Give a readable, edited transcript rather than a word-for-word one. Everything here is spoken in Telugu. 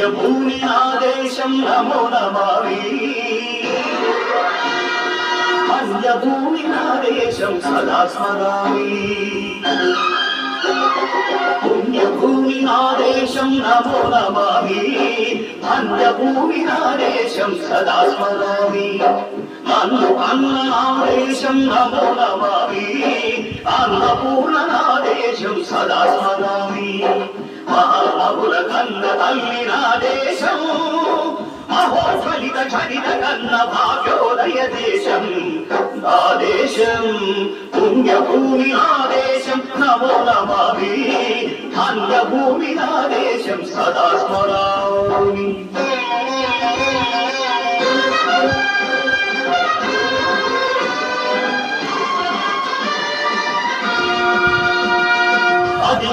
పుణ్యభూమి ఆదేశం నమో నమామి అన్యభూమి ఆదేశం సదా స్మరామి పుణ్యభూమి ఆదేశం నమో నమామి అన్యభూమి ఆదేశం సదా స్మరామి అన్ననాదేశం నమో నమామి అన్నపూర్ణనాదేశం సదా స్మరామి మహాబుల కన్న తల్లినాదేశం మహోజ్వలిత చరిత కన్న భాగ్యోదయ దేశం ఆదేశం పుణ్యభూమి ఆదేశం నమో నమామి ధన్యభూమి ఆదేశం సదా స్మరామి అది